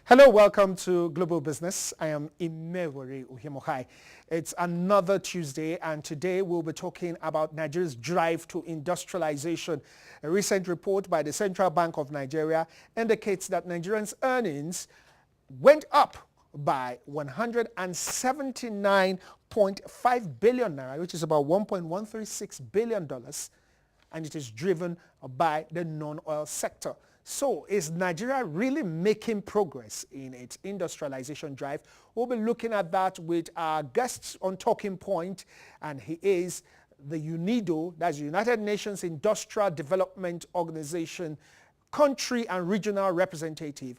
Hello, welcome to Global Business. I am Onyeabor-Okolie. It's another Tuesday, and today we'll be talking about Nigeria's drive to industrialization. A recent report by the Central Bank of Nigeria indicates that Nigerians' earnings went up by 179.5 billion naira, which is about $1.136 billion, and it is driven by the non-oil sector. So is Nigeria really making progress in its industrialization drive? We'll be looking at that with our guests on Talking Point, and he is the UNIDO, that's United Nations Industrial Development Organization, country and regional representative,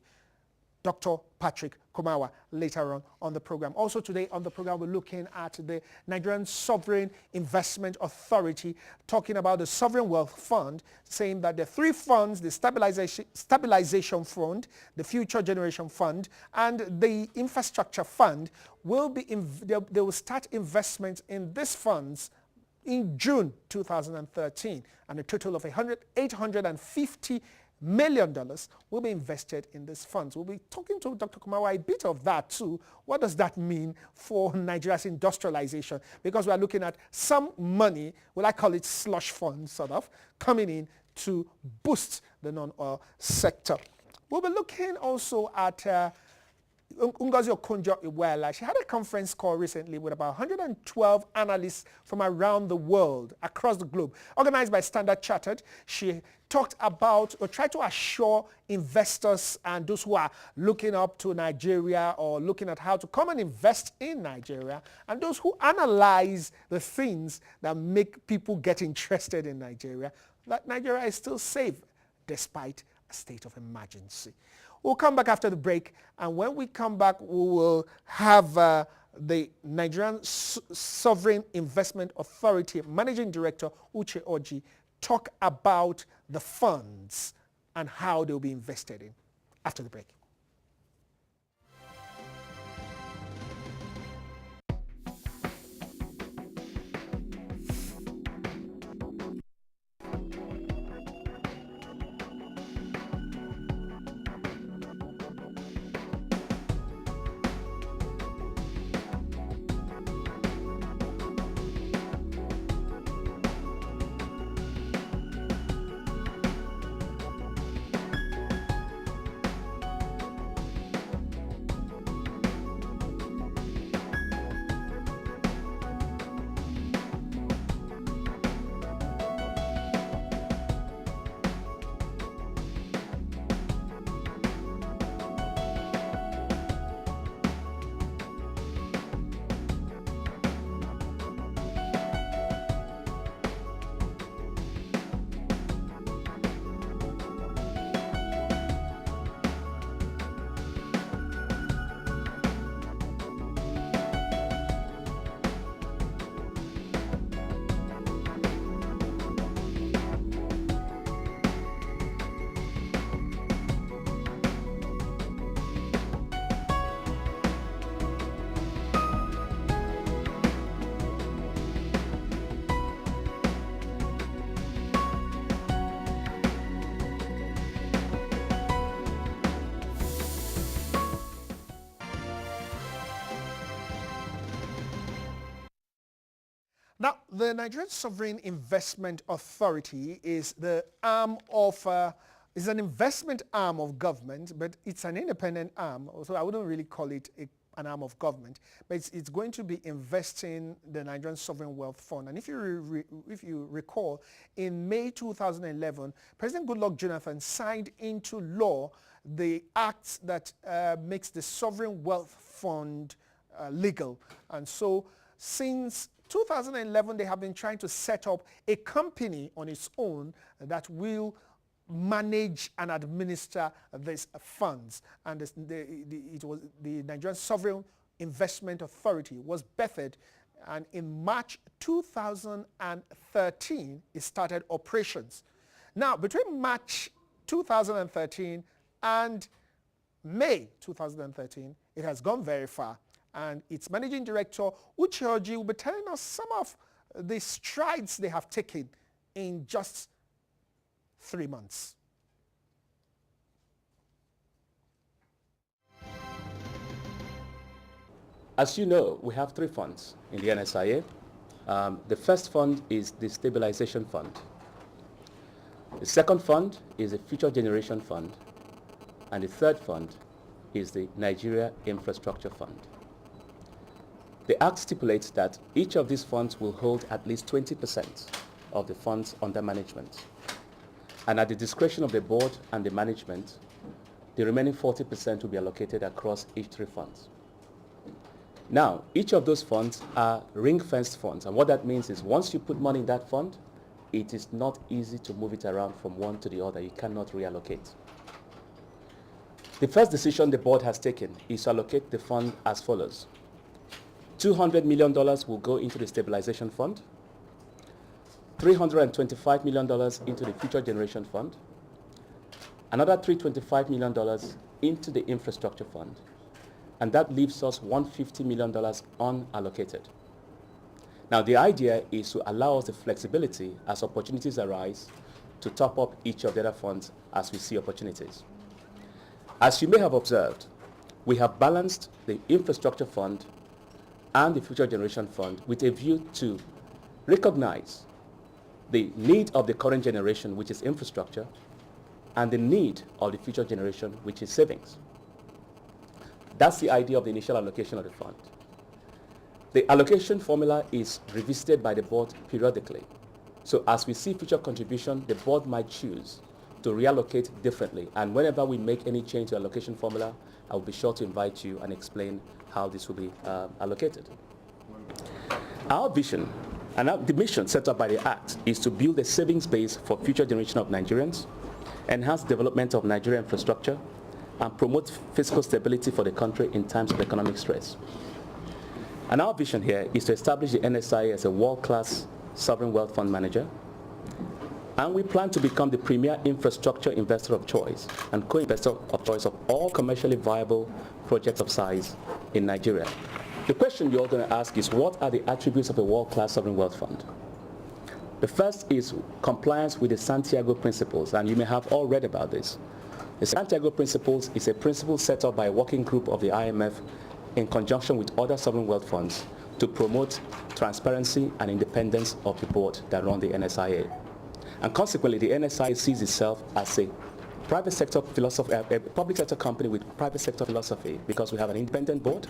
Dr. Patrick Kumawa, later on the program. Also today on the program, we're looking at the Nigerian Sovereign Investment Authority, talking about the Sovereign Wealth Fund, saying that the three funds, the Stabilization Fund, the Future Generation Fund, and the Infrastructure Fund, they will start investments in these funds in June 2013, and a total of $850 million will be invested in these funds. We'll be talking to Dr. Kumawa a bit of that too. What does that mean for Nigeria's industrialization? Because we are looking at some money, well, I call it slush funds sort of, coming in to boost the non-oil sector. We'll be looking also at Onyeabor-Okolie. She had a conference call recently with about 112 analysts from around the world, across the globe, organized by Standard Chartered. She talked about or tried to assure investors and those who are looking up to Nigeria or looking at how to come and invest in Nigeria, and those who analyze the things that make people get interested in Nigeria, that Nigeria is still safe despite a state of emergency. We'll come back after the break, and when we come back, we will have the Nigerian Sovereign Investment Authority Managing Director Uche Oji talk about the funds and how they'll be invested in after the break. Now, the Nigerian Sovereign Investment Authority is the arm of, is an investment arm of government, but it's an independent arm. So I wouldn't really call it an arm of government, but it's going to be investing the Nigerian Sovereign Wealth Fund. And if you recall, in May 2011, President Goodluck Jonathan signed into law the act that makes the Sovereign Wealth Fund legal. And so since 2011, they have been trying to set up a company on its own that will manage and administer these funds. And the Nigerian Sovereign Investment Authority was birthed, and in March 2013, it started operations. Now, between March 2013 and May 2013, it has gone very far. And its managing director, Uche Oji, will be telling us some of the strides they have taken in just 3 months. As you know, we have three funds in the NSIA. The first fund is the Stabilization Fund. The second fund is the Future Generation Fund. And the third fund is the Nigeria Infrastructure Fund. The Act stipulates that each of these funds will hold at least 20% of the funds under management. And at the discretion of the board and the management, the remaining 40% will be allocated across each three funds. Now, each of those funds are ring-fenced funds. And what that means is once you put money in that fund, it is not easy to move it around from one to the other. You cannot reallocate. The first decision the board has taken is to allocate the fund as follows. $200 million will go into the Stabilization Fund, $325 million into the Future Generation Fund, another $325 million into the Infrastructure Fund, and that leaves us $150 million unallocated. Now, the idea is to allow us the flexibility as opportunities arise to top up each of the other funds as we see opportunities. As you may have observed, we have balanced the Infrastructure Fund and the Future Generation Fund with a view to recognize the need of the current generation, which is infrastructure, and the need of the future generation, which is savings. That's the idea of the initial allocation of the fund. The allocation formula is revisited by the board periodically. So as we see future contribution, the board might choose to reallocate differently. And whenever we make any change to allocation formula, I will be sure to invite you and explain how this will be allocated. Our vision and the mission set up by the Act is to build a savings base for future generation of Nigerians, enhance development of Nigerian infrastructure, and promote fiscal stability for the country in times of economic stress. And our vision here is to establish the NSIA as a world-class sovereign wealth fund manager. And we plan to become the premier infrastructure investor of choice and co-investor of choice of all commercially viable projects of size in Nigeria. The question you're going to ask is, what are the attributes of a world-class sovereign wealth fund? The first is compliance with the Santiago Principles, and you may have all read about this. The Santiago Principles is a principle set up by a working group of the IMF in conjunction with other sovereign wealth funds to promote transparency and independence of the board that run the NSIA. And consequently, the NSIA sees itself as a private sector philosophy, a public sector company with private sector philosophy, because we have an independent board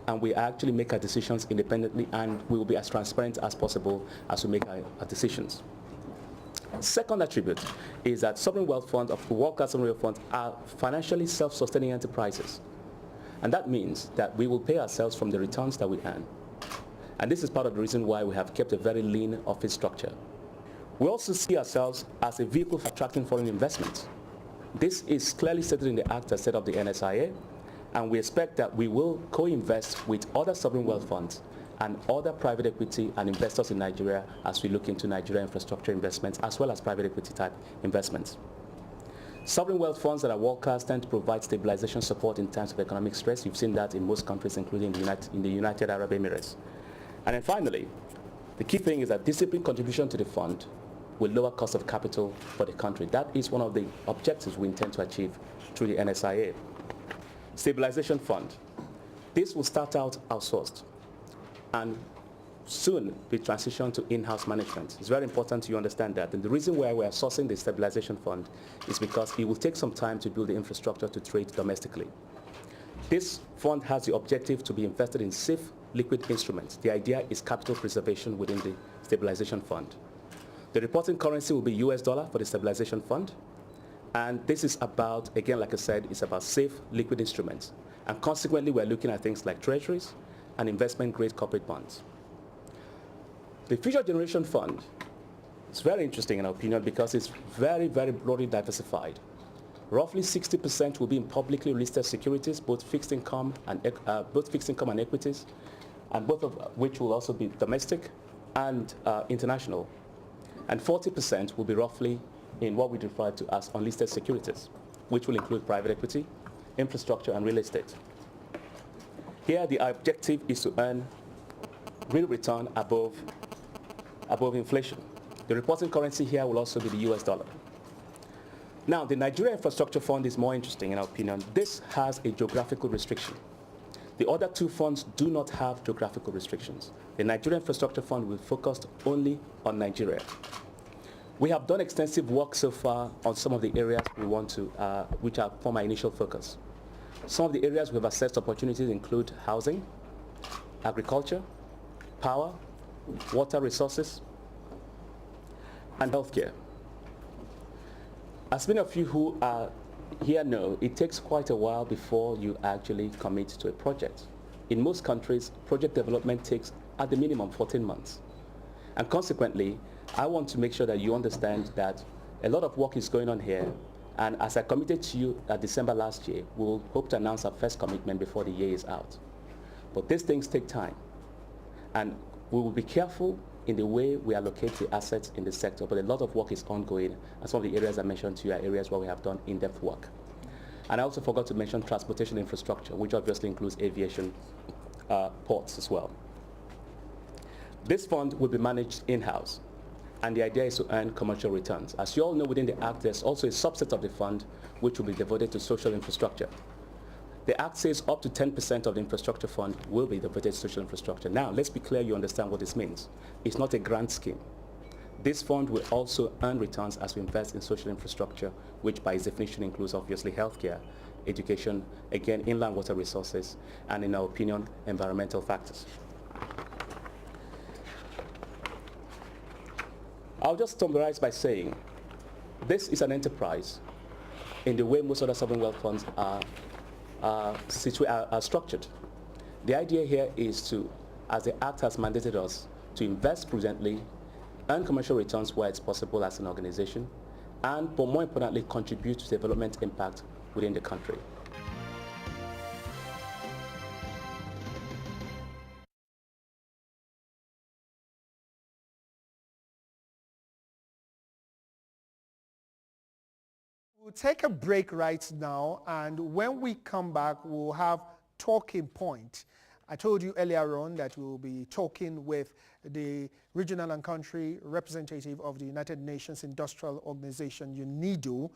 and we actually make our decisions independently, and we will be as transparent as possible as we make our decisions. Second attribute is that sovereign wealth funds, of world-class sovereign wealth funds, are financially self-sustaining enterprises. And that means that we will pay ourselves from the returns that we earn. And this is part of the reason why we have kept a very lean office structure. We also see ourselves as a vehicle for attracting foreign investment. This is clearly stated in the Act that set up the NSIA, and we expect that we will co-invest with other sovereign wealth funds and other private equity and investors in Nigeria as we look into Nigeria infrastructure investments as well as private equity type investments. Sovereign wealth funds that are world-class tend to provide stabilization support in times of economic stress. You've seen that in most countries, including in the United Arab Emirates. And then finally, the key thing is that disciplined contribution to the fund will lower cost of capital for the country. That is one of the objectives we intend to achieve through the NSIA. Stabilization Fund. This will start out outsourced and soon be transitioned to in-house management. It's very important you understand that. And the reason why we are sourcing the Stabilization Fund is because it will take some time to build the infrastructure to trade domestically. This fund has the objective to be invested in safe, liquid instruments. The idea is capital preservation within the Stabilization Fund. The reporting currency will be US dollar for the Stabilization Fund. And this is about, again, like I said, it's about safe, liquid instruments. And consequently, we're looking at things like treasuries and investment-grade corporate bonds. The Future Generation Fund is very interesting in our opinion because it's very, very broadly diversified. Roughly 60% will be in publicly listed securities, both fixed income and equities, and both of which will also be domestic and international. And 40% will be roughly in what we refer to as unlisted securities, which will include private equity, infrastructure, and real estate. Here, the objective is to earn real return above inflation. The reporting currency here will also be the US dollar. Now, the Nigeria Infrastructure Fund is more interesting in our opinion. This has a geographical restriction. The other two funds do not have geographical restrictions. The Nigeria Infrastructure Fund will focus only on Nigeria. We have done extensive work so far on some of the areas we want to, which are for my initial focus. Some of the areas we have assessed opportunities include housing, agriculture, power, water resources, and healthcare. As many of you who are here know, it takes quite a while before you actually commit to a project. In most countries, project development takes at the minimum 14 months. And consequently, I want to make sure that you understand that a lot of work is going on here. And as I committed to you at December last year, we'll hope to announce our first commitment before the year is out. But these things take time. And we will be careful in the way we allocate the assets in the sector, but a lot of work is ongoing, and some of the areas I mentioned to you are areas where we have done in-depth work. And I also forgot to mention transportation infrastructure, which obviously includes aviation, ports as well. This fund will be managed in-house, and the idea is to earn commercial returns. As you all know, within the Act, there's also a subset of the fund which will be devoted to social infrastructure. The Act says up to 10% of the infrastructure fund will be devoted to social infrastructure. Now, let's be clear you understand what this means. It's not a grant scheme. This fund will also earn returns as we invest in social infrastructure, which by its definition includes obviously healthcare, education, again, inland water resources, and in our opinion, environmental factors. I'll just summarize by saying this is an enterprise in the way most other sovereign wealth funds are structured. The idea here is to, as the Act has mandated us, to invest prudently, earn commercial returns where it's possible as an organization, and, but more importantly, contribute to development impact within the country. We'll take a break right now, and when we come back, we'll have talking point. I told you earlier on that we'll be talking with the regional and country representative of the United Nations Industrial Organization, UNIDO,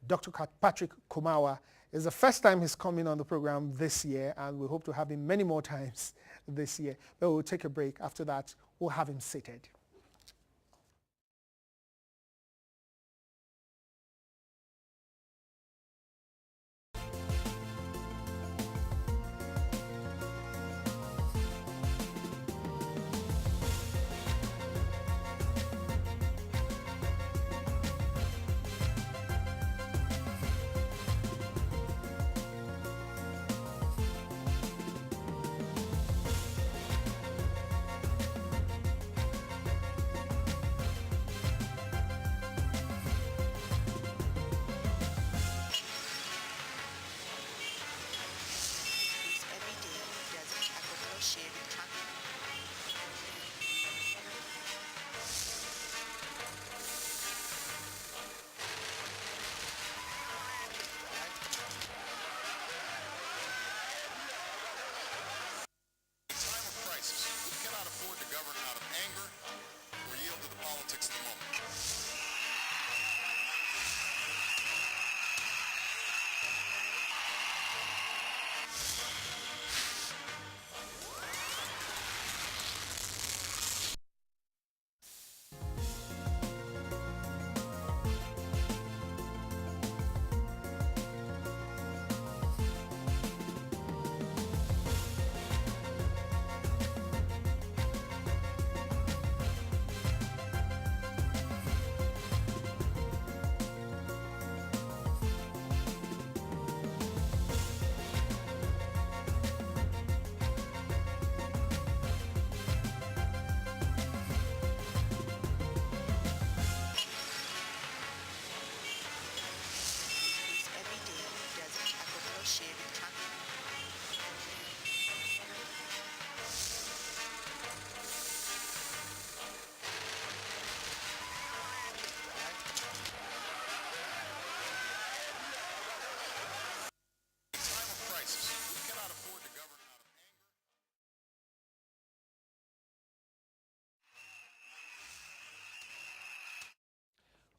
Dr. Patrick Kumawa. It's the first time he's coming on the program this year, and we hope to have him many more times this year. But we'll take a break. After that, we'll have him seated.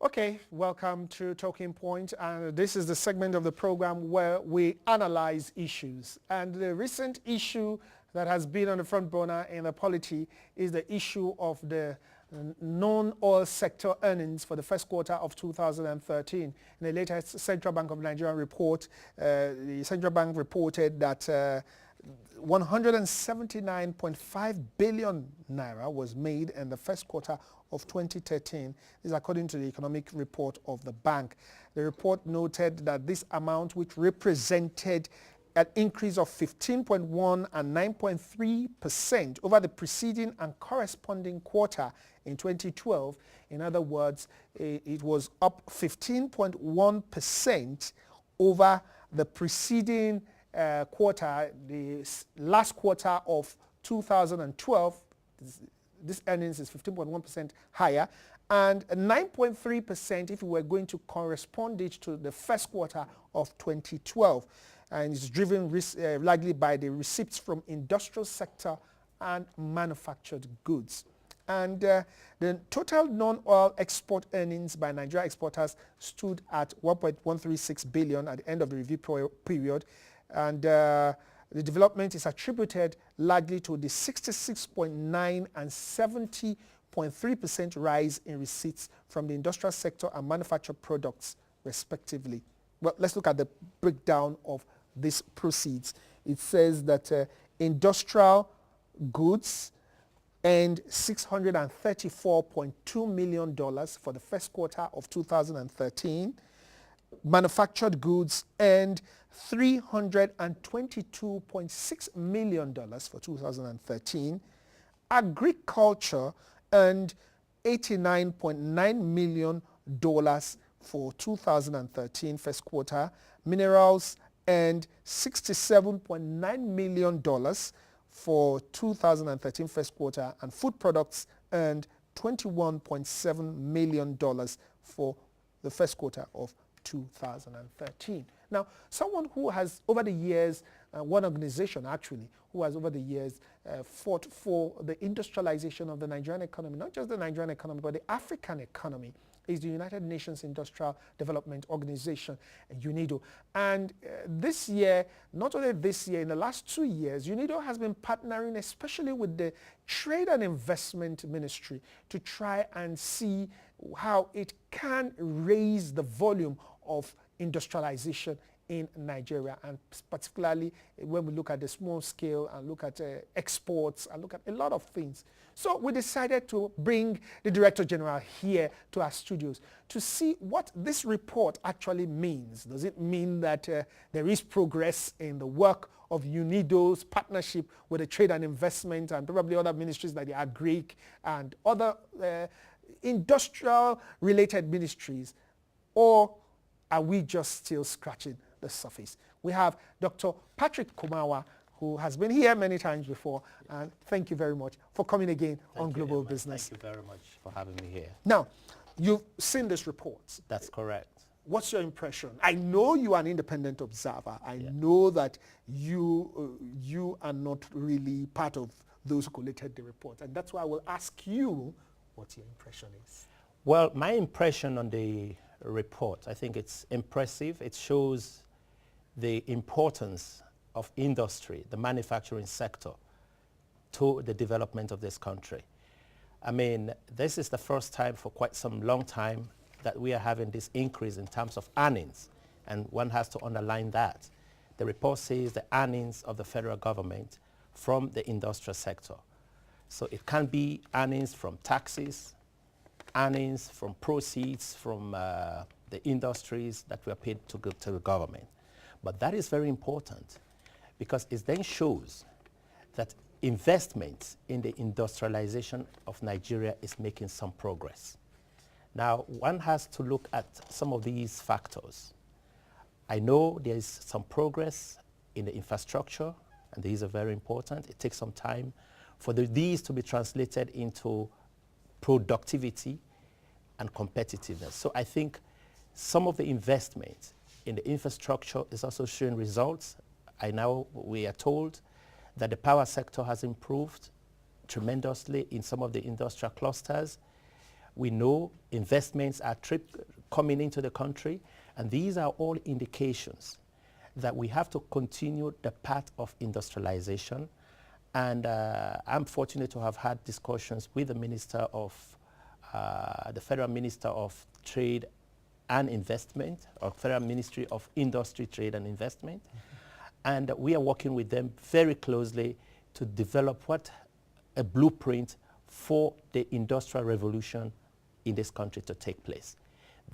Okay, welcome to Talking Point, and this is the segment of the program where we analyze issues. And the recent issue that has been on the front burner in the polity is the issue of the non-oil sector earnings for the first quarter of 2013. In the latest Central Bank of Nigeria report, the Central Bank reported that 179.5 billion naira was made in the first quarter of 2013. This is according to the economic report of the bank. The report noted that this amount, which represented an increase of 15.1 and 9.3% over the preceding and corresponding quarter in 2012. In other words, it was up 15.1% over the preceding quarter, the last quarter of 2012. This earnings is 15.1% higher, and 9.3% if we were going to correspond it to the first quarter of 2012. And it's driven largely by the receipts from industrial sector and manufactured goods. And the total non-oil export earnings by Nigeria exporters stood at 1.136 billion at the end of the review period. And the development is attributed largely to the 66.9 and 70.3% rise in receipts from the industrial sector and manufactured products, respectively. Well, let's look at the breakdown of these proceeds. It says that industrial goods earned $634.2 million for the first quarter of 2013. Manufactured goods earned $322.6 million for 2013. Agriculture earned $89.9 million for 2013 first quarter. Minerals earned $67.9 million for 2013 first quarter, and food products earned $21.7 million for the first quarter of 2013. Now, someone who has over the years, one organization actually, who has over the years fought for the industrialization of the Nigerian economy, not just the Nigerian economy, but the African economy, is the United Nations Industrial Development Organization, UNIDO. And this year, not only this year, in the last 2 years, UNIDO has been partnering especially with the Trade and Investment Ministry to try and see how it can raise the volume of industrialization in Nigeria, and particularly when we look at the small scale and look at exports and look at a lot of things. So we decided to bring the Director General here to our studios to see what this report actually means. Does it mean that there is progress in the work of UNIDO's partnership with the Trade and Investment and probably other ministries like the Agric and other industrial related ministries, or are we just still scratching the surface? We have Dr. Patrick Kumawa, who has been here many times before, and thank you very much for coming again on Global Business. Thank you very much for having me here. Now, you've seen this report. That's correct. What's your impression? I know you are an independent observer. I know that you are not really part of those who collated the report, and that's why I will ask you what your impression is. Well, my impression on the report, I think it's impressive. It shows the importance of industry, the manufacturing sector, to the development of this country. I mean, this is the first time for quite some long time that we are having this increase in terms of earnings, and one has to underline that. The report says the earnings of the federal government from the industrial sector. So it can be earnings from taxes, earnings from proceeds from the industries that were paid to the government. But that is very important because it then shows that investment in the industrialization of Nigeria is making some progress. Now, one has to look at some of these factors. I know there is some progress in the infrastructure, and these are very important. It takes some time for these to be translated into productivity and competitiveness. So I think some of the investment in the infrastructure is also showing results. We are told that the power sector has improved tremendously in some of the industrial clusters. We know investments are coming into the country, and these are all indications that we have to continue the path of industrialization. And I'm fortunate to have had discussions with the the Federal Minister of Trade and Investment, or Federal Ministry of Industry, Trade and Investment. And we are working with them very closely to develop a blueprint for the industrial revolution in this country to take place.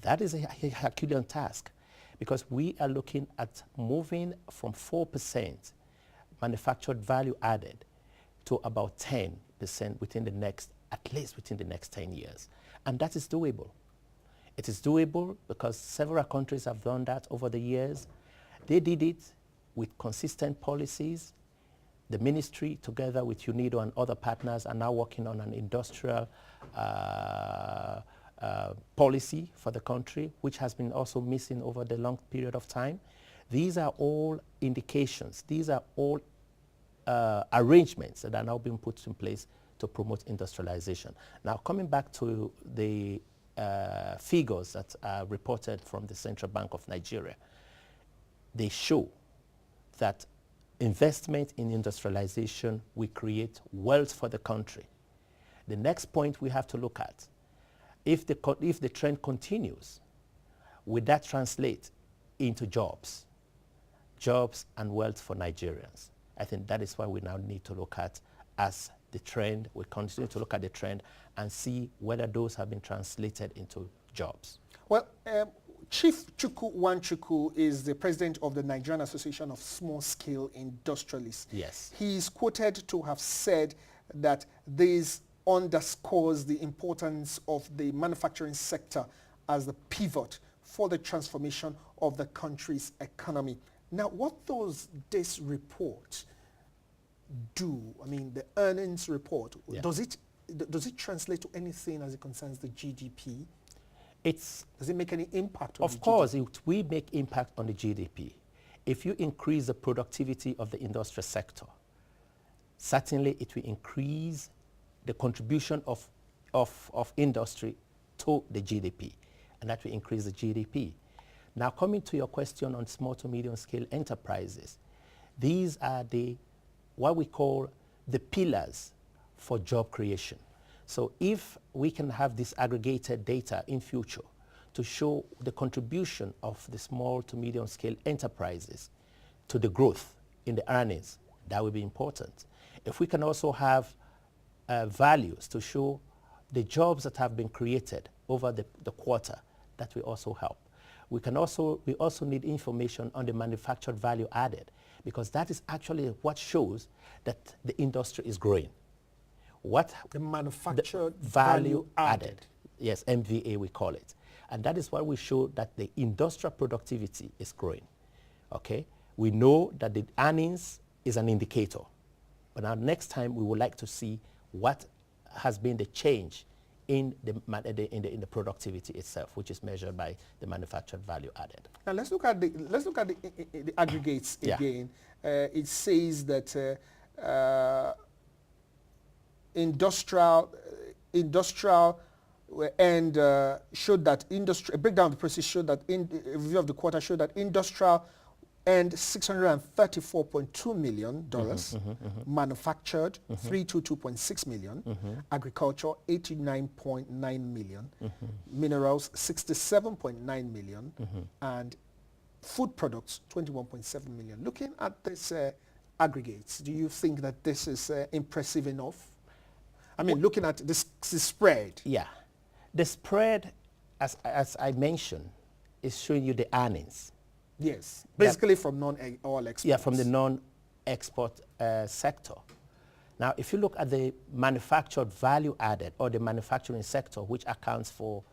That is a Herculean task, because we are looking at moving from 4% manufactured value added to about 10% at least within the next 10 years. And that is doable. It is doable because several countries have done that over the years. They did it with consistent policies. The ministry, together with UNIDO and other partners, are now working on an industrial policy for the country, which has been also missing over the long period of time. These are all indications. These are all arrangements that are now being put in place to promote industrialization. Now, coming back to the figures that are reported from the Central Bank of Nigeria, they show that investment in industrialization will create wealth for the country. The next point we have to look at, if the trend continues, will that translate into jobs and wealth for Nigerians? I think that is why we now need to look at as the trend. We continue to look at the trend and see whether those have been translated into jobs. Well, Chief Chukwu Wanchukwu is the president of the Nigerian Association of Small-Scale Industrialists. Yes. He is quoted to have said that this underscores the importance of the manufacturing sector as the pivot for the transformation of the country's economy. Now, what does this report do? I mean, the earnings report, yeah. does it translate to anything as it concerns the GDP? Does it make any impact on the GDP? Of course, it will make impact on the GDP. If you increase the productivity of the industrial sector, certainly it will increase the contribution of industry to the GDP, and that will increase the GDP. Now, coming to your question on small to medium scale enterprises, these are what we call the pillars for job creation. So if we can have disaggregated data in future to show the contribution of the small to medium scale enterprises to the growth in the earnings, that will be important. If we can also have values to show the jobs that have been created over the quarter, that will also help. We also need information on the manufactured value added, because that is actually what shows that the industry is growing. The manufactured value added. Yes, MVA we call it. And that is why we show that the industrial productivity is growing. Okay? We know that the earnings is an indicator. But now next time we would like to see what has been the change in the productivity itself, which is measured by the manufactured value added. Now let's look at the aggregates again. It says that industrial and showed that a breakdown of the process showed that a review of the quarter showed that industrial earned $634.2 million, manufactured $322.6 million, agriculture $89.9 million, minerals $67.9 million, and food products $21.7 million. Looking at this aggregates, do you think that this is impressive enough? I mean, looking at this spread. Yeah. The spread, as I mentioned, is showing you the earnings. Yes, basically from non-oil exports. Yeah, from the non-export sector. Now, if you look at the manufactured value added, or the manufacturing sector, which accounts for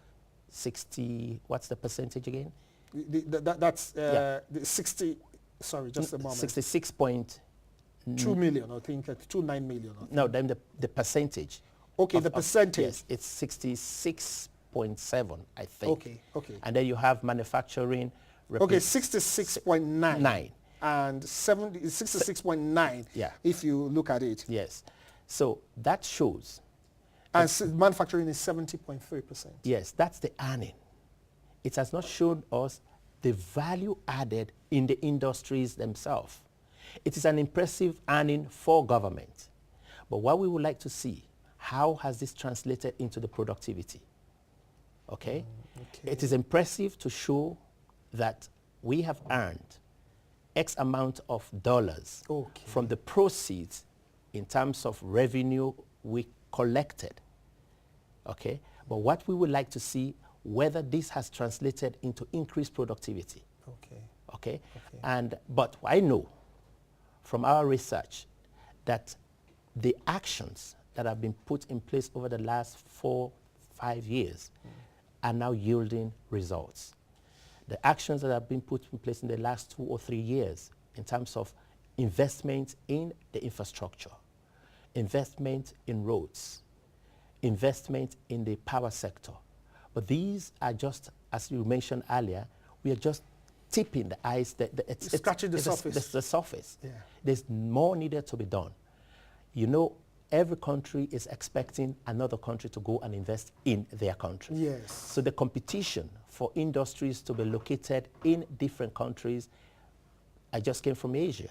60, what's the percentage again? That's the 60, sorry, just a moment. 66.2 million, I think, 29 million. No, then the percentage. Okay, the percentage. Yes, it's 66.7, I think. Okay. And then you have manufacturing. Okay, 66.9. And 66.9 yeah. if you look at it. Yes. So that shows And manufacturing is 70.3%. Yes, that's the earning. It has not shown us the value added in the industries themselves. It is an impressive earning for government. But what we would like to see, how has this translated into the productivity? Okay? Okay. It is impressive to show that we have earned X amount of dollars Okay. from the proceeds in terms of revenue we collected. Okay? But what we would like to see, whether this has translated into increased productivity. Okay. Okay? Okay. But I know from our research that the actions that have been put in place over the last 4-5 years are now yielding results. The actions that have been put in place in the last 2 or 3 years in terms of investment in the infrastructure, investment in roads, investment in the power sector. But these are just, as you mentioned earlier, we are just tipping the ice. Scratching the surface. The surface. Yeah. There's more needed to be done. You know, every country is expecting another country to go and invest in their country. Yes. So the competition for industries to be located in different countries, I just came from Asia.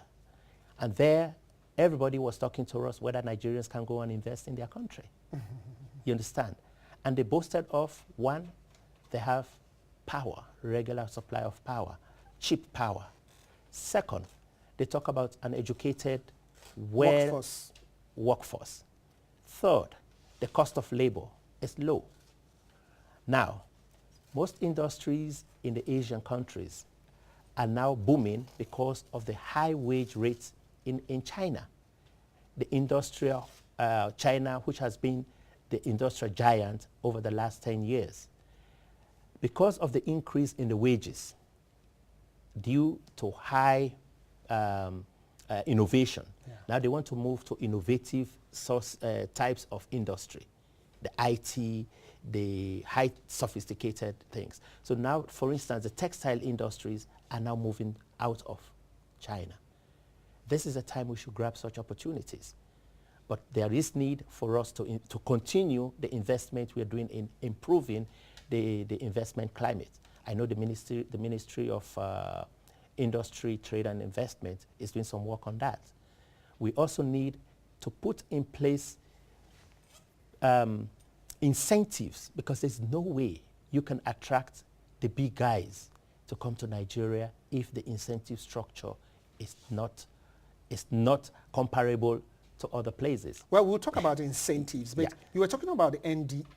And there, everybody was talking to us whether Nigerians can go and invest in their country. You understand? And they boasted of, one, they have power, regular supply of power, cheap power. Second, they talk about an educated, workforce. Third, the cost of labor is low. Now, most industries in the Asian countries are now booming because of the high wage rates in China. The industrial China, which has been the industrial giant over the last 10 years. Because of the increase in the wages due to high innovation, now they want to move to innovative types of industry, the IT, the high sophisticated things. So now, for instance, the textile industries are now moving out of China. This is a time we should grab such opportunities. But there is need for us to continue the investment we are doing in improving the investment climate. I know the Ministry of Industry, Trade and Investment is doing some work on that. We also need to put in place incentives, because there's no way you can attract the big guys to come to Nigeria if the incentive structure is not comparable to other plames. Well, we'll talk about incentives, but Yeah. you were talking about the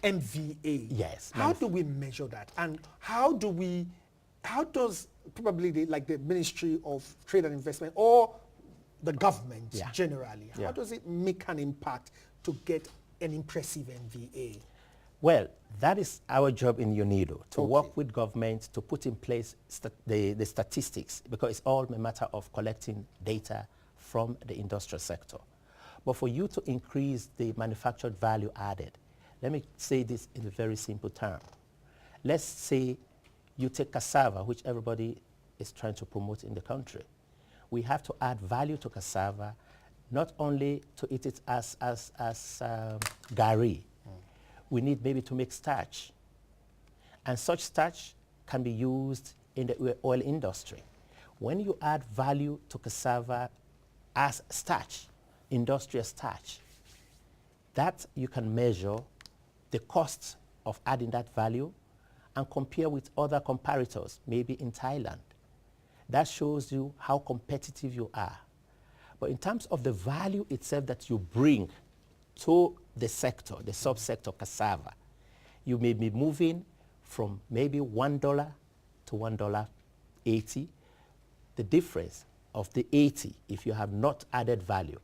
MVA. Yes. How do we measure that? And how does probably the Ministry of Trade and Investment or the government generally, how does it make an impact to get an impressive MVA? Well, that is our job in UNIDO, to work with government to put in place the statistics, because it's all a matter of collecting data from the industrial sector. But for you to increase the manufactured value added, let me say this in a very simple term. Let's say you take cassava, which everybody is trying to promote in the country. We have to add value to cassava, not only to eat it as gari. We need maybe to make starch. And such starch can be used in the oil industry. When you add value to cassava as starch, industrial starch, that you can measure the cost of adding that value and compare with other comparators, maybe in Thailand. That shows you how competitive you are. But in terms of the value itself that you bring to the sector, the subsector cassava, you may be moving from maybe $1 to $1.80. The difference of the 80, if you have not added value,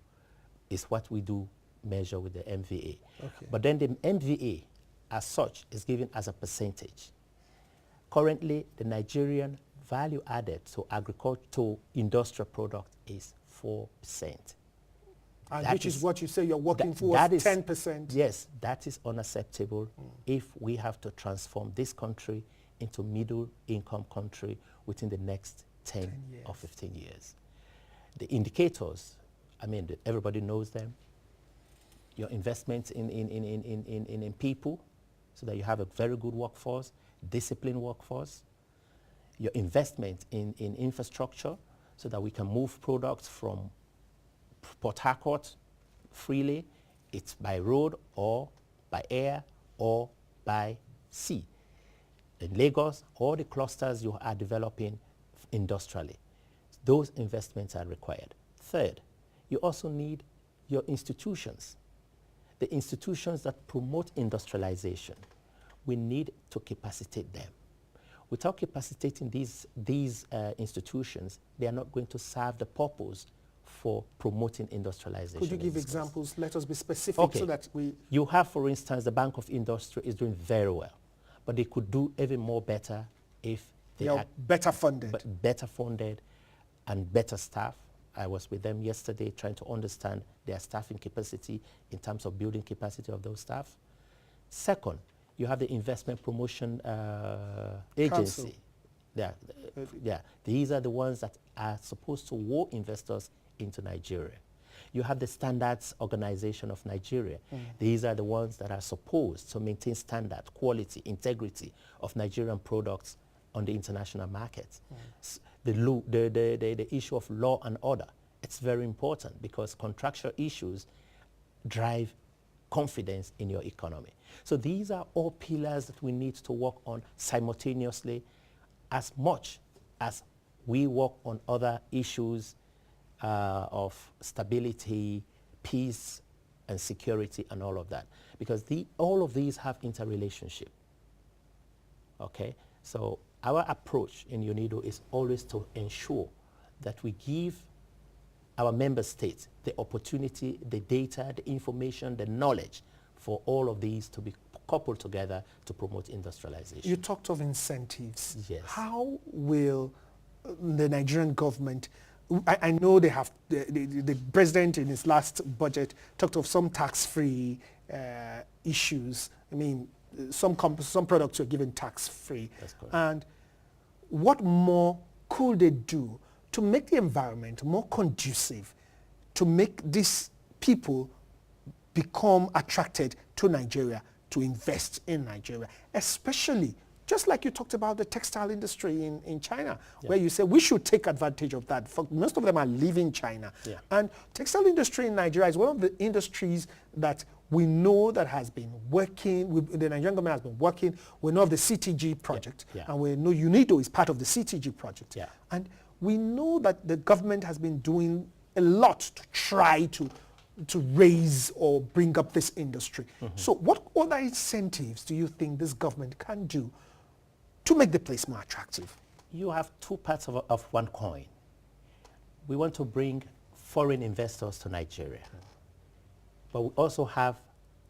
is what we do measure with the MVA. Okay. But then the MVA as such is given as a percentage. Currently, the Nigerian value added to agriculture, to industrial product is 4%. And That which is what you say you're working for, 10%. Yes, that is unacceptable if we have to transform this country into middle income country within the next 10 or 15 years. The indicators, I mean, everybody knows them. your investments in people so that you have a very good workforce, disciplined workforce, your investment in infrastructure so that we can move products from Port Harcourt freely. It's by road or by air or by sea. In Lagos, all the clusters you are developing industrially, those investments are required. Third, you also need your institutions. The institutions that promote industrialization, we need to capacitate them. Without capacitating these institutions, they are not going to serve the purpose for promoting industrialization. Could you give examples? Let us be specific okay. so that we... You have, for instance, the Bank of Industry is doing very well, but they could do even more better if they are better funded. Better funded and better staff. I was with them yesterday trying to understand their staffing capacity in terms of building capacity of those staff. Second, you have the investment promotion agency. These are the ones that are supposed to woo investors into Nigeria. You have the Standards Organization of Nigeria. These are the ones that are supposed to maintain standard, quality, integrity of Nigerian products on the international market. The issue of law and order, it's very important because contractual issues drive confidence in your economy. So these are all pillars that we need to work on simultaneously as much as we work on other issues of stability, peace, and security, and all of that. Because all of these have interrelationship. Okay? So our approach in UNIDO is always to ensure that we give our member states the opportunity, the data, the information, the knowledge for all of these to be coupled together to promote industrialization. You talked of incentives. Yes. How will the Nigerian government, I know they have, the president in his last budget talked of some tax-free issues. I mean, some products were given tax-free. That's correct. And what more could they do to make the environment more conducive, to make these people become attracted to Nigeria, to invest in Nigeria, especially, just like you talked about the textile industry in China, where you say we should take advantage of that. Most of them are leaving China. And textile industry in Nigeria is one of the industries that we know that has been working, the Nigerian government has been working. We know of the CTG project, and we know UNIDO is part of the CTG project. And we know that the government has been doing a lot to try to raise or bring up this industry. So what other incentives do you think this government can do to make the place more attractive? You have two parts of one coin. We want to bring foreign investors to Nigeria, but we also have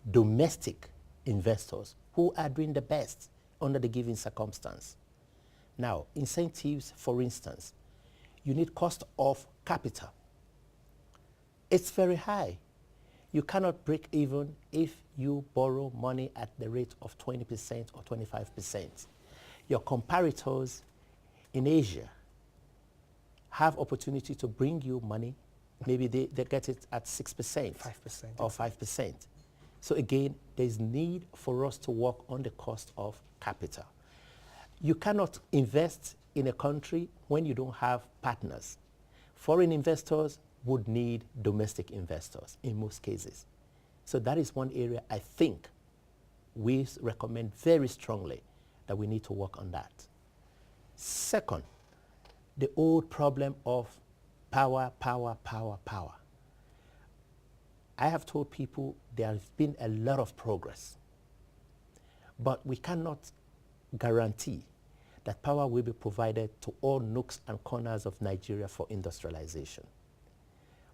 domestic investors who are doing the best under the given circumstance. Now, incentives, for instance, you need cost of capital. It's very high. You cannot break even if you borrow money at the rate of 20% or 25%. Your comparators in Asia have opportunity to bring you money. Maybe they get it at 6%, 5%, or 5%. So again, there's need for us to work on the cost of capital. You cannot invest in a country when you don't have partners. Foreign investors would need domestic investors in most cases. So that is one area I think we recommend very strongly that we need to work on that. Second, the old problem of power, power, power, power. I have told people there has been a lot of progress, but we cannot guarantee that power will be provided to all nooks and corners of Nigeria for industrialization.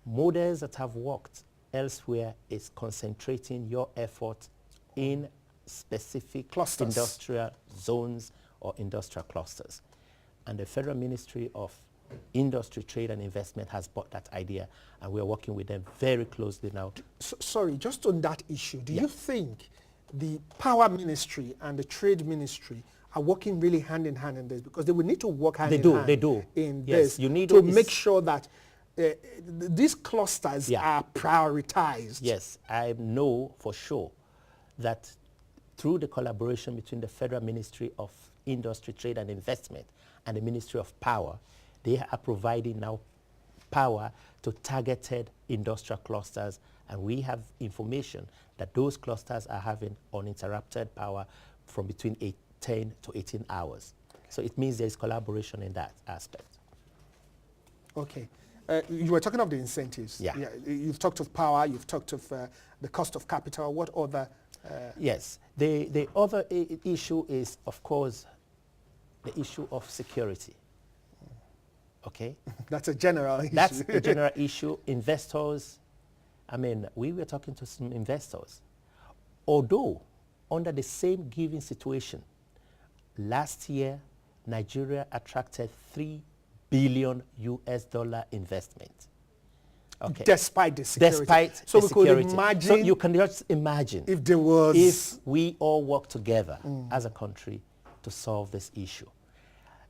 Models that have worked elsewhere is concentrating your effort in specific clusters, industrial zones or industrial clusters. And the Federal Ministry of Industry, Trade and Investment has bought that idea, and we're working with them very closely now. Sorry, just on that issue, do you think the Power Ministry and the Trade Ministry are working really hand in hand in this? Because they will need to work hand in hand They do. in Yes, this to make sure that these clusters are prioritized. Yes, I know for sure that through the collaboration between the Federal Ministry of Industry, Trade and Investment and the Ministry of Power, they are providing now power to targeted industrial clusters, and we have information that those clusters are having uninterrupted power from between 10 to 18 hours. So it means there is collaboration in that aspect. Okay. You were talking of the incentives. Yeah. You've talked of power, you've talked of the cost of capital. What other? Yes. The other issue is, of course, the issue of security. Okay? That's a general issue. That's a general issue. Investors, I mean, we were talking to some investors. Although, under the same given situation, last year, Nigeria attracted $3 billion investment. Okay. Despite the security. Despite so the we could security. imagine. So you can just imagine if there was. If we all work together as a country to solve this issue.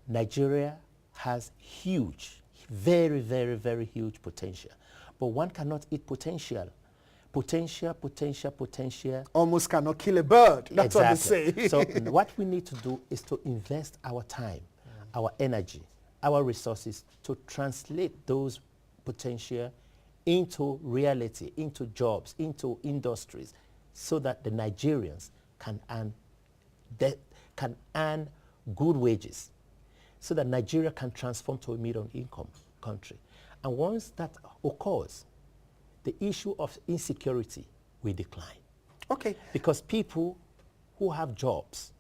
Nigeria has huge, very, very, very huge potential. But one cannot eat potential. Potential. Almost cannot kill a bird. That's what they say. So what we need to do is to invest our time, our energy, our resources to translate those potential into reality, into jobs, into industries, so that the Nigerians can earn good wages, so that Nigeria can transform to a medium income country. And once that occurs, the issue of insecurity will decline. Okay. Because people who have jobs,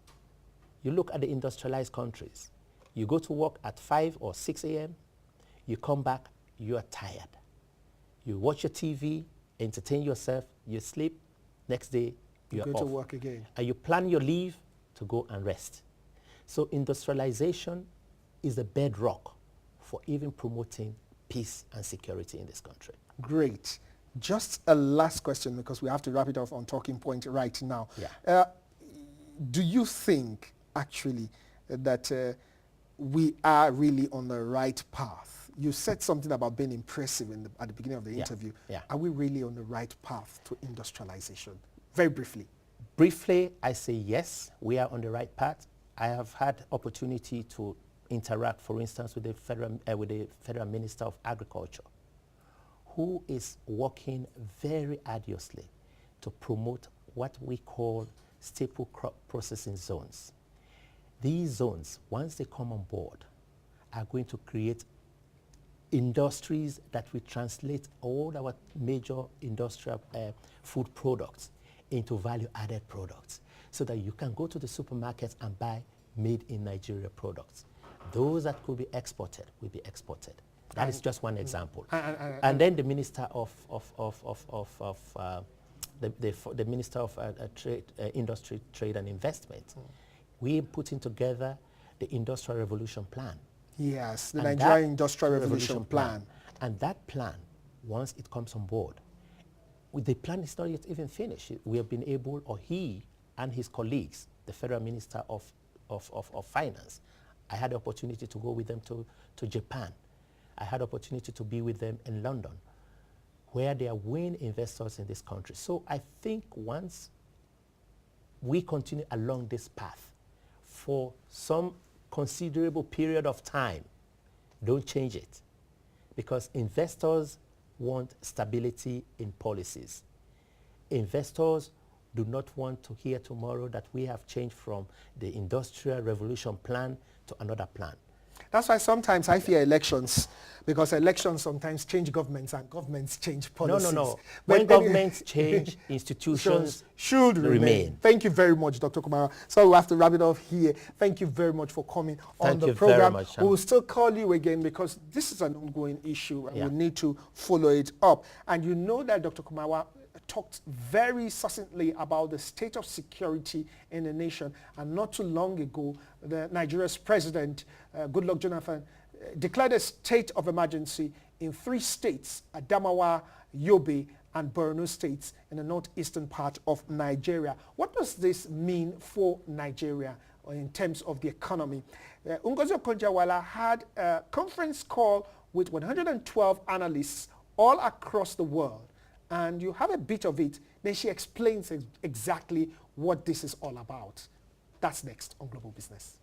you look at the industrialized countries, you go to work at 5 or 6 a.m., you come back, you are tired. You watch your TV, entertain yourself, you sleep, next day you are go off. to work again. And you plan your leave to go and rest. So industrialization is the bedrock for even promoting peace and security in this country. Great. Just a last question, because we have to wrap it off on Talking Point right now. Yeah. Do you think, actually, that we are really on the right path? You said something about being impressive at the beginning of the interview. Yeah. Are we really on the right path to industrialization? Very briefly. Briefly, I say yes, we are on the right path. I have had opportunity to interact, for instance, with the Federal Minister of Agriculture, who is working very arduously to promote what we call staple crop processing zones. These zones, once they come on board, are going to create industries that will translate all our major industrial food products into value-added products, so that you can go to the supermarkets and buy made-in-Nigeria products. Those that could be exported will be exported. That is just one example. And then the Minister of the Minister of Industry, Trade and Investment, we're putting together the Industrial Revolution Plan. Yes, the Nigerian Industrial Revolution Plan. And that plan, once it comes on board, the plan is not yet even finished. We have been able, or he and his colleagues, the Federal Minister of Finance, I had the opportunity to go with them to Japan. I had the opportunity to be with them in London, where they are winning investors in this country. So I think once we continue along this path for some considerable period of time, don't change it, because investors want stability in policies. Investors do not want to hear tomorrow that we have changed from the Industrial Revolution Plan to another plan. That's why sometimes I fear elections, because elections sometimes change governments and governments change policies. No. When governments change, institutions should remain. Thank you very much, Dr. Kumara. So we have to wrap it off here. Thank you very much for coming on the program. Very much, we will still call you again, because this is an ongoing issue and we need to follow it up. And you know that Dr. Kumara talked very succinctly about the state of security in the nation, and not too long ago Nigeria's president Goodluck Jonathan declared a state of emergency in 3 states, Adamawa, Yobe and Borno states in the northeastern part of Nigeria. What does this mean for Nigeria in terms of the economy? Ngozi Okonjo-Iweala had a conference call with 112 analysts all across the world. And you have a bit of it. Then she explains exactly what this is all about. That's next on Global Business.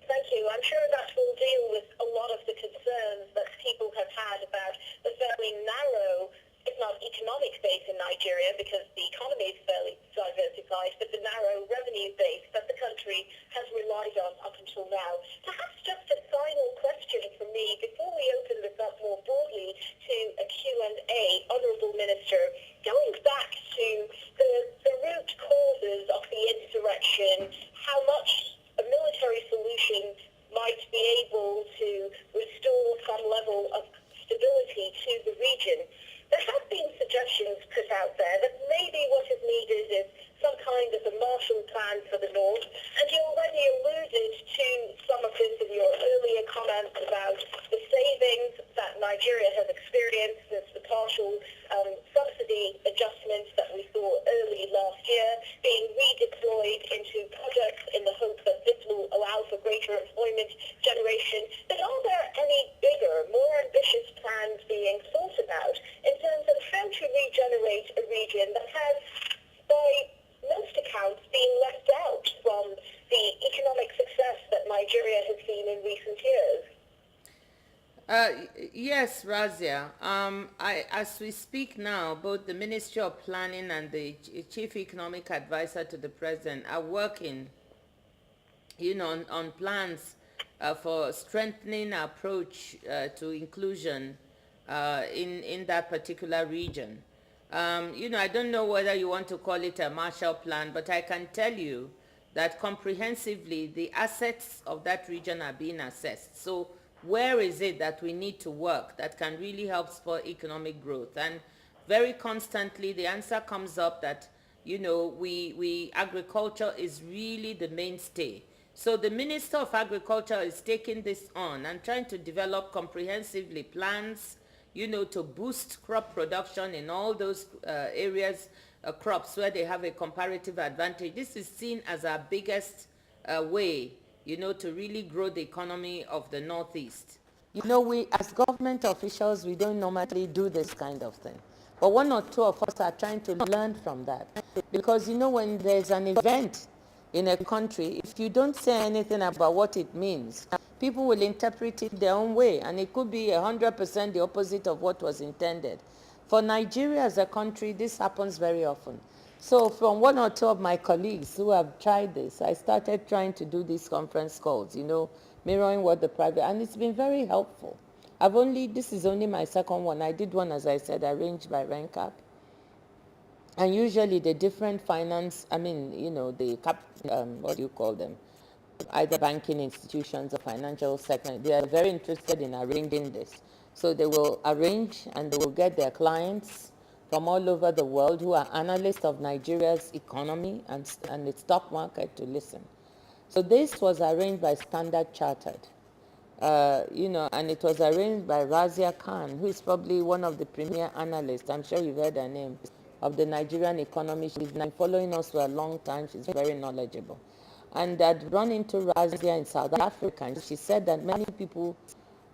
Thank you. I'm sure that will deal with a lot of the concerns that people have had about the very narrow, if not economic base in Nigeria, because the economy is fairly diversified, but the narrow revenue base that the country has relied on up until now. Perhaps just a final question from me before we open this up more broadly to a Q&A. Honourable Minister, going back to the root causes of the insurrection, how much a military solution might be able to restore some level of stability to the region. There have been suggestions put out there that maybe what is needed is some kind of a Marshall Plan for the North, and you already alluded to some of this in your earlier comments about the savings that Nigeria has experienced since the partial subsidy adjustments that we saw early last year being redeployed into projects in the hope that this will allow for greater employment generation. But are there any bigger, more ambitious plans being thought about in terms of how to regenerate a region that has, by most accounts, been left out from the economic success that Nigeria has seen in recent years? Yes, Razia. As we speak now, both the Ministry of Planning and the Chief Economic Advisor to the President are working, on plans for strengthening our approach to inclusion in that particular region. I don't know whether you want to call it a Marshall Plan, but I can tell you that comprehensively the assets of that region are being assessed. So where is it that we need to work that can really help spur economic growth? And very constantly the answer comes up that, we agriculture is really the mainstay. So the Minister of Agriculture is taking this on and trying to develop comprehensively plans, to boost crop production in all those areas, crops where they have a comparative advantage. This is seen as our biggest way, to really grow the economy of the Northeast. We as government officials, we don't normally do this kind of thing. But one or two of us are trying to learn from that. Because, when there's an event in a country, if you don't say anything about what it means, people will interpret it their own way, and it could be 100% the opposite of what was intended. For Nigeria as a country, this happens very often. So from one or two of my colleagues who have tried this, I started trying to do these conference calls, mirroring what the private, and it's been very helpful. This is only my second one. I did one, as I said, arranged by RENCAP. And usually the different finance, what do you call them? Either banking institutions or financial sector, they are very interested in arranging this. So they will arrange and they will get their clients from all over the world who are analysts of Nigeria's economy and the stock market to listen. So this was arranged by Standard Chartered, and it was arranged by Razia Khan, who is probably one of the premier analysts, I'm sure you've heard her name, of the Nigerian economy. She's been following us for a long time. She's very knowledgeable. And I'd run into Razia in South Africa, and she said that many people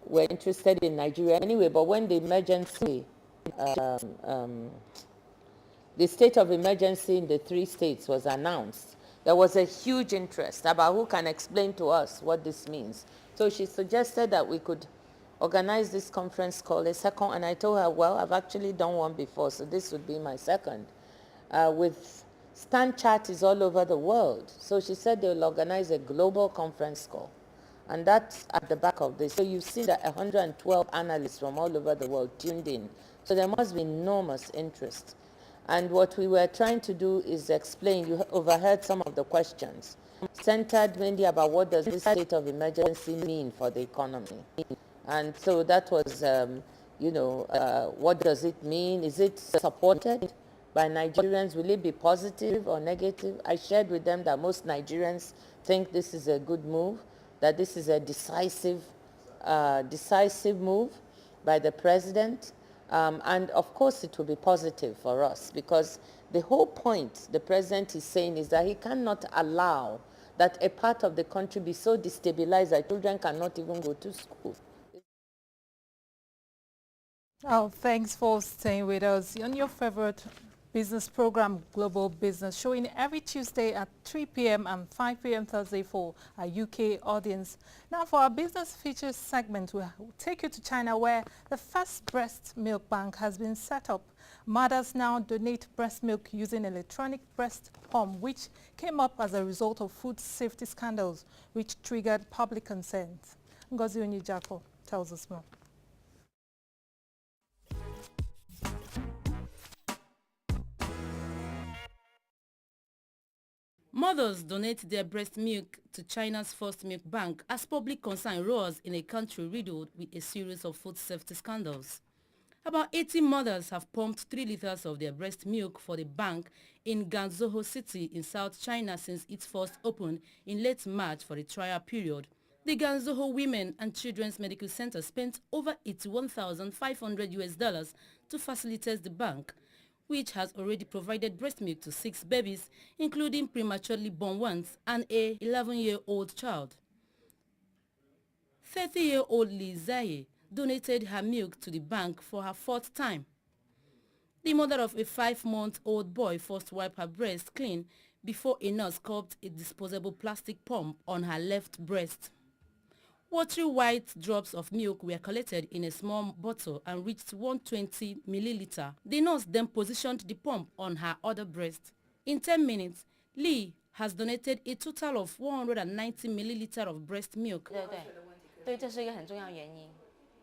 were interested in Nigeria anyway, but when the emergency, the state of emergency in the 3 states was announced, there was a huge interest about who can explain to us what this means. So she suggested that we could organize this conference call, a second, and I told her, well, I've actually done one before, so this would be my second, with Stan Chart is all over the world. So she said they'll organize a global conference call. And that's at the back of this. So you see that 112 analysts from all over the world tuned in. So there must be enormous interest. And what we were trying to do is explain, you overheard some of the questions, centered mainly about what does this state of emergency mean for the economy. And so that was, what does it mean? Is it supported by Nigerians? Will it be positive or negative? I shared with them that most Nigerians think this is a good move, that this is a decisive move by the president. And of course it will be positive for us, because the whole point the president is saying is that he cannot allow that a part of the country be so destabilized that children cannot even go to school. Oh, thanks for staying with us on your favorite business program, Global Business, showing every Tuesday at 3 p.m. and 5 p.m. Thursday for our UK audience. Now for our business features segment, we'll take you to China, where the first breast milk bank has been set up. Mothers now donate breast milk using electronic breast pump, which came up as a result of food safety scandals, which triggered public concern. Ngozi Onyeabor tells us more. Mothers donate their breast milk to China's first milk bank as public concern rose in a country riddled with a series of food safety scandals. About 80 mothers have pumped 3 liters of their breast milk for the bank in Guangzhou City in South China since it first opened in late March for a trial period. The Guangzhou Women and Children's Medical Center spent over $81,500 to facilitate the bank, which has already provided breast milk to 6 babies, including prematurely born ones and a 11-year-old child. 30-year-old Li Zaye donated her milk to the bank for her 4th time. The mother of a 5-month-old boy first wiped her breast clean before a nurse cupped a disposable plastic pump on her left breast. Watery white drops of milk were collected in a small bottle and reached 120 milliliter. The nurse then positioned the pump on her other breast. In 10 minutes, Lee has donated a total of 190 milliliter of breast milk. 对，这是一个很重要原因。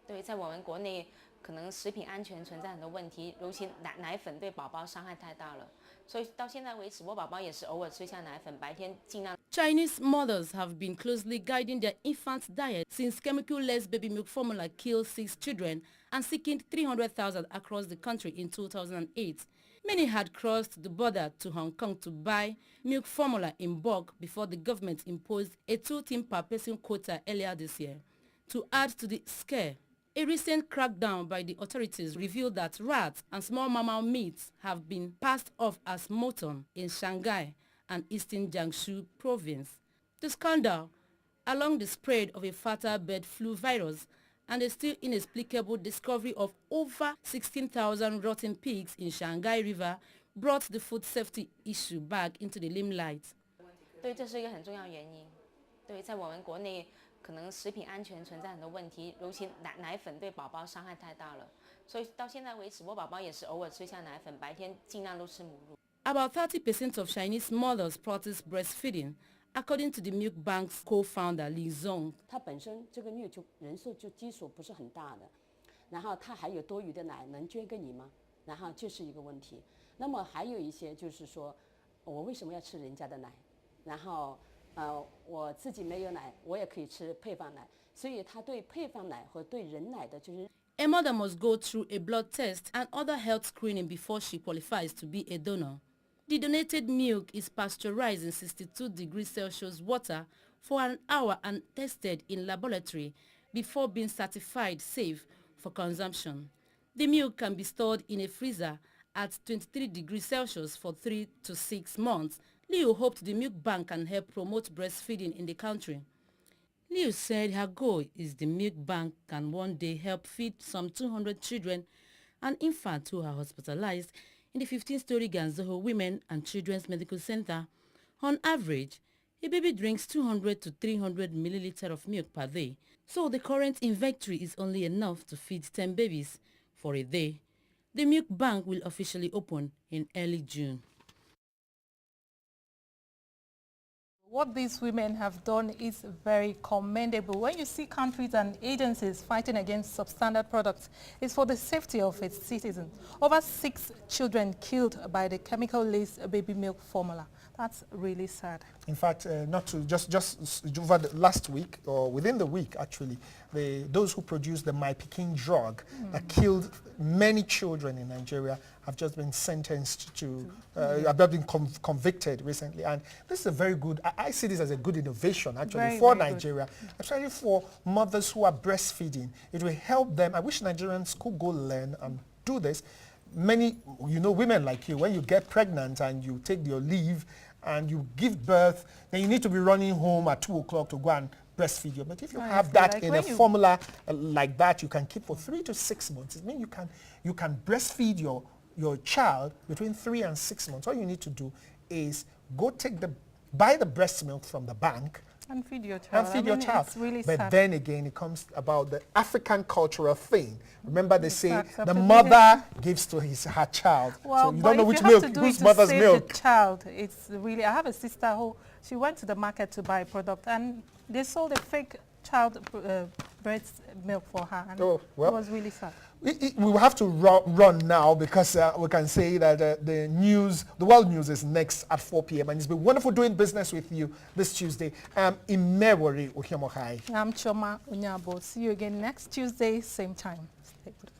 对，在我们国内可能食品安全存在很多问题，尤其奶粉对宝宝伤害太大了。所以到现在为止，我宝宝也是偶尔吃一下奶粉，白天尽量。Chinese mothers have been closely guiding their infant diet since chemical-less baby milk formula killed 6 children and sickened 300,000 across the country in 2008. Many had crossed the border to Hong Kong to buy milk formula in bulk before the government imposed a 2 tin per person quota earlier this year. To add to the scare, a recent crackdown by the authorities revealed that rats and small mammal meats have been passed off as mutton in Shanghai and eastern Jiangsu province. The scandal, along the spread of a fatal bird flu virus and a still inexplicable discovery of over 16,000 rotten pigs in Shanghai River, brought the food safety issue back into the limelight. 对，这是一个很重要原因。对，在我们国内可能食品安全存在很多问题，尤其奶粉对宝宝伤害太大了。所以到现在为止，我宝宝也是偶尔吃一下奶粉，白天尽量都吃母乳。About 30% of Chinese mothers practice breastfeeding, according to the milk bank's co-founder Li Zong. 它本身这个milk就人数就基数不是很大的，然后它还有多余的奶能捐给你吗？然后这是一个问题。那么还有一些就是说，我为什么要吃人家的奶？然后我自己没有奶，我也可以吃配方奶。所以它对配方奶和对人奶的就是。A mother must go through a blood test and other health screening before she qualifies to be a donor. The donated milk is pasteurized in 62 degrees Celsius water for an hour and tested in laboratory before being certified safe for consumption. The milk can be stored in a freezer at 23 degrees Celsius for 3 to 6 months. Liu hoped the milk bank can help promote breastfeeding in the country. Liu said her goal is the milk bank can one day help feed some 200 children and infants who are hospitalized in the 15-story Guangzhou Women and Children's Medical Center. On average, a baby drinks 200 to 300 milliliters of milk per day, so the current inventory is only enough to feed 10 babies for a day. The milk bank will officially open in early June. What these women have done is very commendable. When you see countries and agencies fighting against substandard products, it's for the safety of its citizens. Over 6 children killed by the chemical-laced baby milk formula. That's really sad. In fact, not to just over the last week, or within the week actually, those who produced the My Peking drug that killed many children in Nigeria have just been sentenced to, have been convicted recently. And this is a very good, I see this as a good innovation actually for Nigeria, especially for mothers who are breastfeeding. It will help them. I wish Nigerians could go learn and do this. Many, women like you, when you get pregnant and you take your leave and you give birth, then you need to be running home at 2 o'clock to go and breastfeed you. But if you have that like in a formula like that, you can keep for 3 to 6 months. It means you can breastfeed your child between 3 and 6 months. All you need to do is go buy the breast milk from the bank and feed your child. It's really but sad. then again, it comes about the African cultural thing. Remember, they say the mother gives to her child. Well, so you don't know which milk, milk, whose mother's milk. The child, it's really. I have a sister who she went to the market to buy a product, and they sold a fake child breast milk for her, and it was really sad. We will have to run now because we can say that the world news is next at 4 p.m. and it's been wonderful doing business with you this Tuesday. Onyeabor-Okolie. I'm Choma Onyeabor. See you again next Tuesday, same time. Stay good.